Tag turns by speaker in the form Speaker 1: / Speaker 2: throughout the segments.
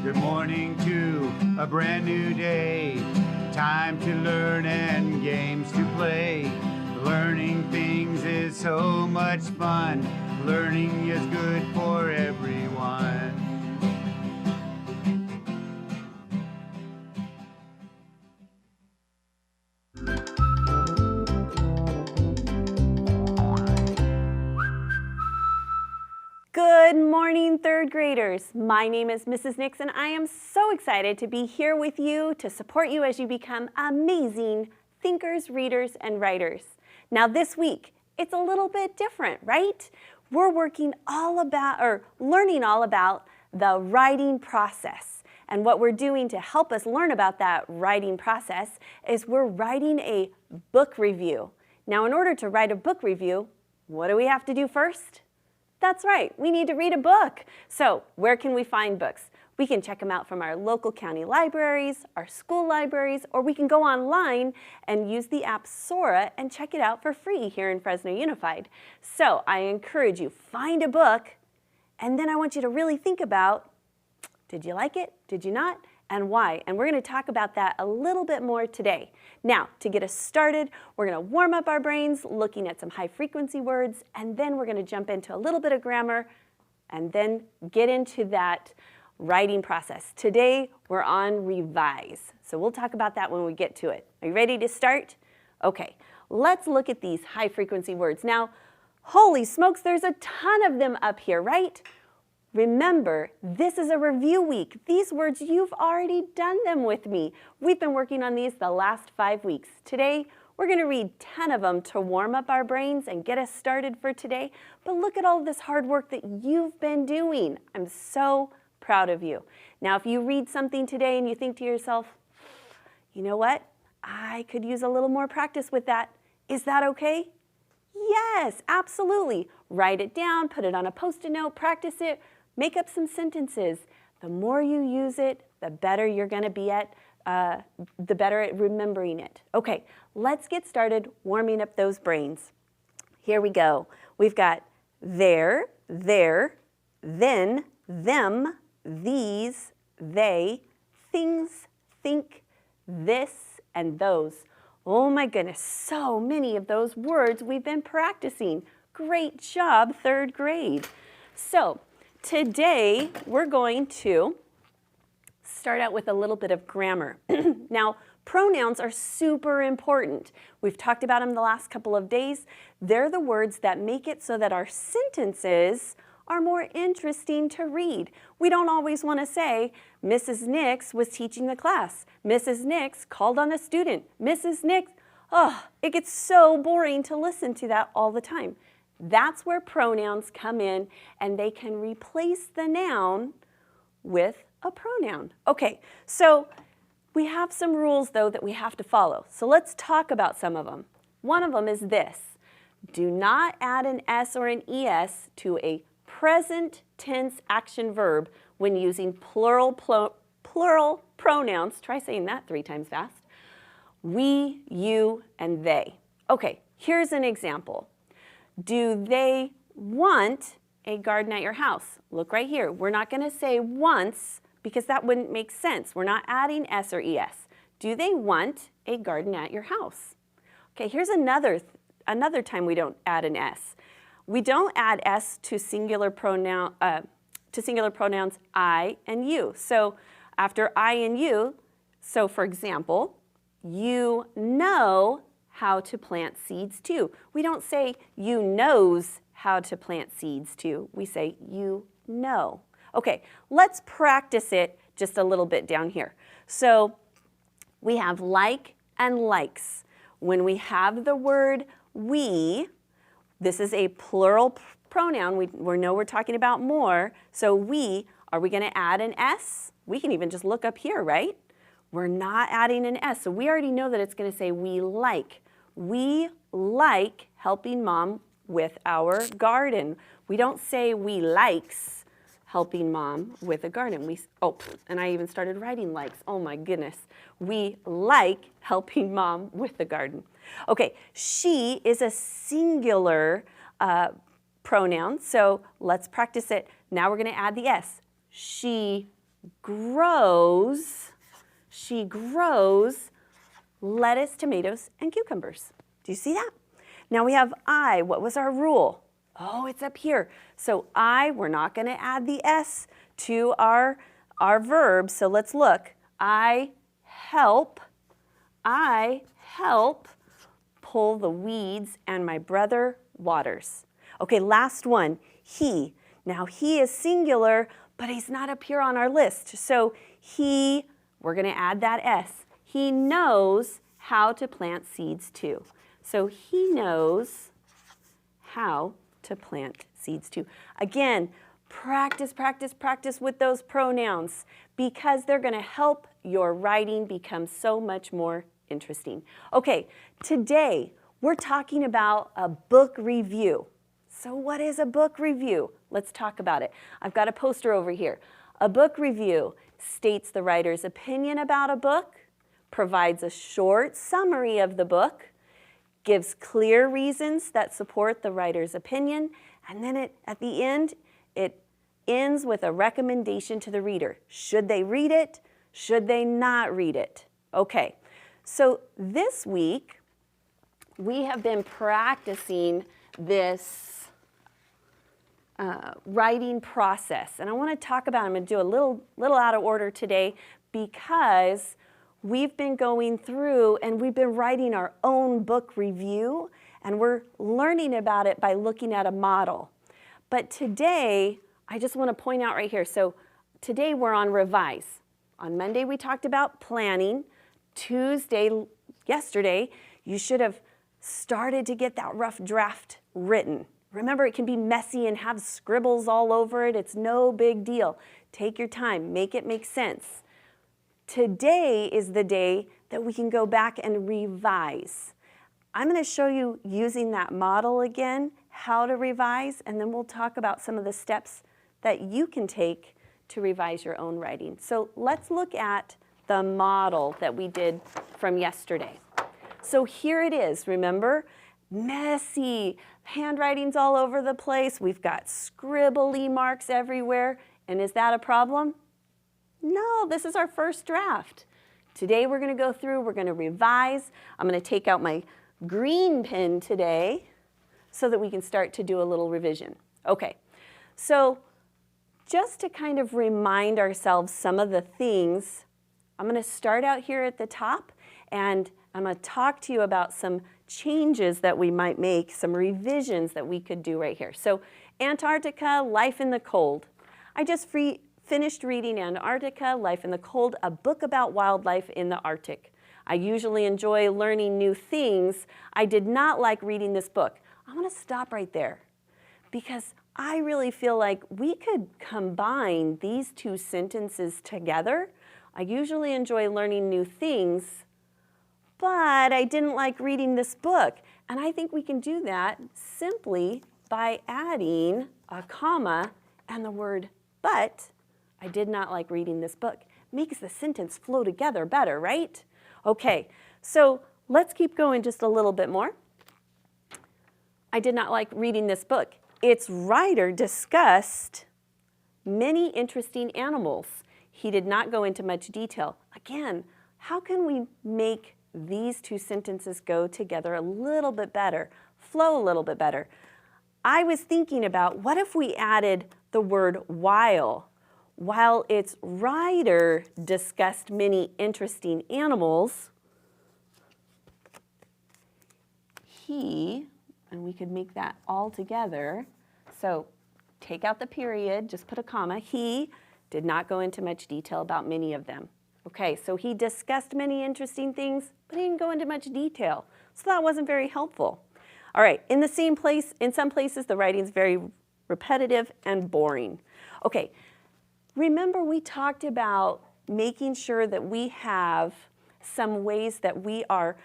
Speaker 1: Good morning to a brand new day. Time to learn and games to play. Learning things is so much fun. Learning is good for everyone.
Speaker 2: Good morning, third graders. My name is Mrs. Nix, and I am so excited to be here with you to support you as you become amazing thinkers, readers, and writers. Now this week, it's a little bit different, right? We're learning all about the writing process. And what we're doing to help us learn about that writing process is we're writing a book review. Now, in order to write a book review, what do we have to do first? That's right, we need to read a book. So where can we find books? We can check them out from our local county libraries, our school libraries, or we can go online and use the app Sora and check it out for free here in Fresno Unified. So I encourage you, find a book, and then I want you to really think about, did you like it? Did you not? And why? And we're going to talk about that a little bit more today. Now, to get us started, we're going to warm up our brains looking at some high-frequency words, and then we're going to jump into a little bit of grammar, and then get into that writing process. Today, we're on revise. So we'll talk about that when we get to it. Are you ready to start? Okay, let's look at these high-frequency words. Now, holy smokes, there's a ton of them up here, right? Remember, this is a review week. These words, you've already done them with me. We've been working on these the last 5 weeks. Today, we're going to read 10 of them to warm up our brains and get us started for today. But look at all this hard work that you've been doing. I'm so proud of you. Now, if you read something today and you think to yourself, you know what? I could use a little more practice with that. Is that okay? Yes, absolutely. Write it down, put it on a Post-it note, practice it. Make up some sentences. The more you use it, the better you're going to be at, the better at remembering it. Okay, let's get started warming up those brains. Here we go. We've got there, then, them, these, they, things, think, this, and those. Oh my goodness, so many of those words we've been practicing. Great job, third grade. So, today, we're going to start out with a little bit of grammar. Now, pronouns are super important. We've talked about them the last couple of days. They're the words that make it so that our sentences are more interesting to read. We don't always want to say, Mrs. Nix was teaching the class. Mrs. Nix called on a student. Mrs. Nix, oh, it gets so boring to listen to that all the time. That's where pronouns come in, and they can replace the noun with a pronoun. Okay, so we have some rules, though, that we have to follow. So let's talk about some of them. One of them is this. Do not add an S or an ES to a present tense action verb when using plural pronouns. Try saying that 3 times fast. We, you, and they. Okay, here's an example. Do they want a garden at your house? Look right here. We're not going to say once because that wouldn't make sense. We're not adding S or ES. Do they want a garden at your house? Okay, here's another time we don't add an S. We don't add S to singular pronouns I and you. So after I and you, so for example, you know how to plant seeds too. We don't say you knows how to plant seeds too. We say you know. Okay, let's practice it just a little bit down here. So we have like and likes. When we have the word we, this is a plural pronoun. We know we're talking about more. So we, are we going to add an S? We can even just look up here, right? We're not adding an S. So we already know that it's going to say we like. We like helping Mom with our garden. We don't say we likes helping Mom with a garden. And I even started writing likes. Oh my goodness. We like helping Mom with the garden. Okay, she is a singular pronoun, so let's practice it. Now we're going to add the S. She grows, she grows lettuce, tomatoes, and cucumbers. Do you see that? Now we have I. What was our rule? Oh, it's up here. So I, we're not going to add the S to our verb. So let's look. I help pull the weeds, and my brother waters. Okay, last one, he. Now he is singular, but he's not up here on our list. So he, we're going to add that S. He knows how to plant seeds too. So he knows how to plant seeds too. Again, practice, practice, practice with those pronouns because they're going to help your writing become so much more interesting. Okay, today we're talking about a book review. So what is a book review? Let's talk about it. I've got a poster over here. A book review states the writer's opinion about a book, provides a short summary of the book, gives clear reasons that support the writer's opinion, and then at the end, it ends with a recommendation to the reader. Should they read it? Should they not read it? Okay, so this week, we have been practicing this writing process, and I want to talk about, I'm going to do a little out of order today because we've been going through and we've been writing our own book review, and we're learning about it by looking at a model. But today, I just want to point out right here, so today we're on revise. On Monday, we talked about planning. Yesterday, you should have started to get that rough draft written. Remember, it can be messy and have scribbles all over it. It's no big deal. Take your time, make it make sense. Today is the day that we can go back and revise. I'm going to show you using that model again, how to revise, and then we'll talk about some of the steps that you can take to revise your own writing. So let's look at the model that we did from yesterday. So here it is, remember? Messy, handwriting's all over the place, we've got scribbly marks everywhere, and is that a problem? No, this is our first draft. Today we're going to go through, we're going to revise. I'm going to take out my green pen today so that we can start to do a little revision. Okay, so just to kind of remind ourselves some of the things, I'm going to start out here at the top, and I'm going to talk to you about some changes that we might make, some revisions that we could do right here. So Antarctica, Life in the Cold. I just finished reading Antarctica, Life in the Cold, a book about wildlife in the Arctic. I usually enjoy learning new things. I did not like reading this book. I'm going to stop right there because I really feel like we could combine these two sentences together. I usually enjoy learning new things, but I didn't like reading this book. And I think we can do that simply by adding a comma and the word but. I did not like reading this book. Makes the sentence flow together better, right? Okay, so let's keep going just a little bit more. I did not like reading this book. Its writer discussed many interesting animals. He did not go into much detail. Again, how can we make these two sentences go together a little bit better, flow a little bit better? I was thinking about what if we added the word while its writer discussed many interesting animals, and we could make that all together. So take out the period, just put a comma. He did not go into much detail about many of them. Okay, so he discussed many interesting things, but he didn't go into much detail. So that wasn't very helpful. All right, in some places, the writing's very repetitive and boring. Okay, remember we talked about making sure that we have some ways that we are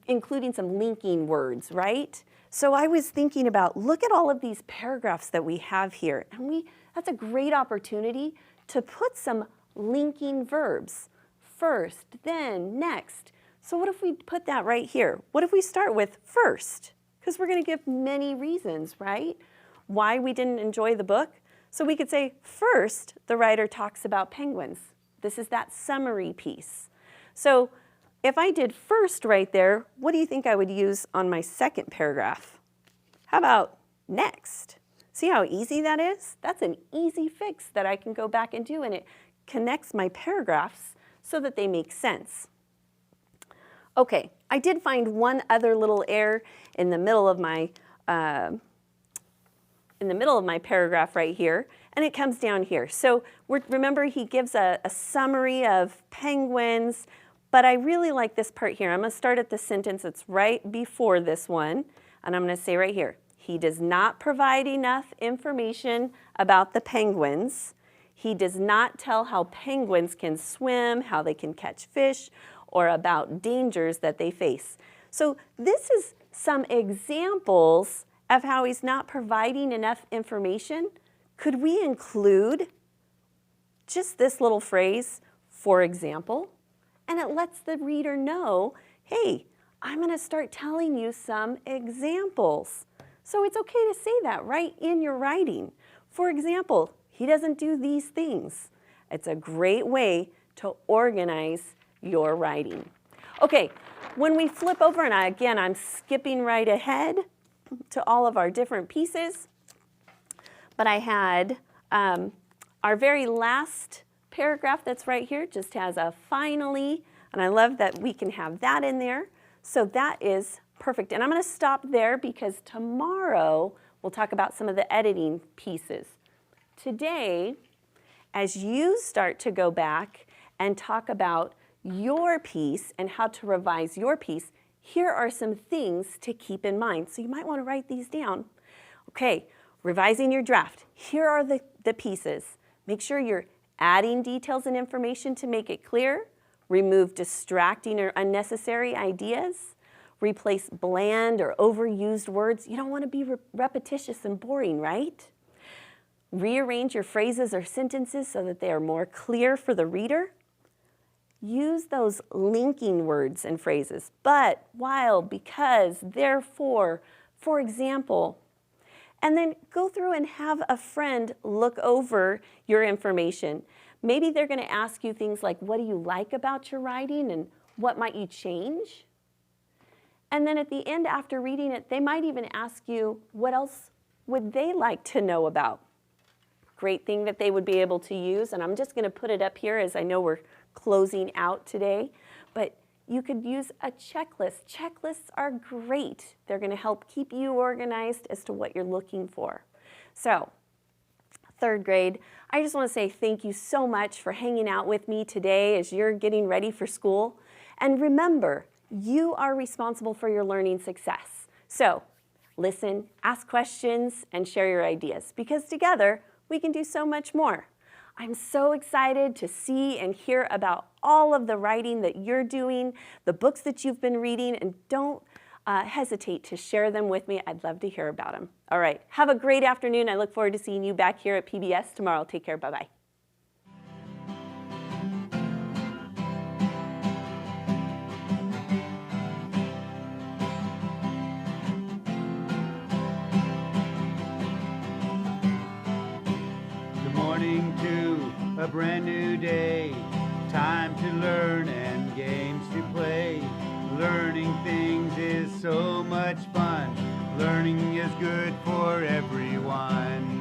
Speaker 2: including some linking words, right? So I was thinking about, look at all of these paragraphs that we have here. And that's a great opportunity to put some linking verbs. First, then, next. So what if we put that right here? What if we start with first? Because we're going to give many reasons, right? Why we didn't enjoy the book. So we could say, first, the writer talks about penguins. This is that summary piece. So if I did first right there, what do you think I would use on my second paragraph? How about next? See how easy that is? That's an easy fix that I can go back and do, and it connects my paragraphs so that they make sense. Okay, I did find one other little error in the middle of my paragraph right here, and it comes down here. So remember, he gives a summary of penguins, but I really like this part here. I'm going to start at the sentence that's right before this one, and I'm going to say right here, he does not provide enough information about the penguins. He does not tell how penguins can swim, how they can catch fish, or about dangers that they face. So this is some examples of how he's not providing enough information. Could we include just this little phrase, for example? And it lets the reader know, hey, I'm going to start telling you some examples. So it's okay to say that right in your writing. For example, he doesn't do these things. It's a great way to organize your writing. Okay, when we flip over, and again, I'm skipping right ahead to all of our different pieces, but I had our very last paragraph that's right here just has a finally, and I love that we can have that in there. So that is perfect. And I'm going to stop there because tomorrow we'll talk about some of the editing pieces. Today, as you start to go back and talk about your piece and how to revise your piece, here are some things to keep in mind. So you might want to write these down. Okay, revising your draft. Here are the pieces. Make sure you're adding details and information to make it clear. Remove distracting or unnecessary ideas. Replace bland or overused words. You don't want to be repetitious and boring, right? Rearrange your phrases or sentences so that they are more clear for the reader. Use those linking words and phrases, but, while, because, therefore, for example. And then go through and have a friend look over your information. Maybe they're going to ask you things like, what do you like about your writing and what might you change? And then at the end, after reading it, they might even ask you, what else would they like to know about? Great thing that they would be able to use, and I'm just going to put it up here as I know we're closing out today, but you could use a checklist. Checklists are great. They're going to help keep you organized as to what you're looking for. So, third grade, I just want to say thank you so much for hanging out with me today as you're getting ready for school. And remember, you are responsible for your learning success. So, listen, ask questions, and share your ideas, because together we can do so much more. I'm so excited to see and hear about all of the writing that you're doing, the books that you've been reading, and don't hesitate to share them with me. I'd love to hear about them. All right, have a great afternoon. I look forward to seeing you back here at PBS tomorrow. Take care. Bye-bye.
Speaker 1: To a brand new day, time to learn and games to play. Learning things is so much fun. Learning is good for everyone.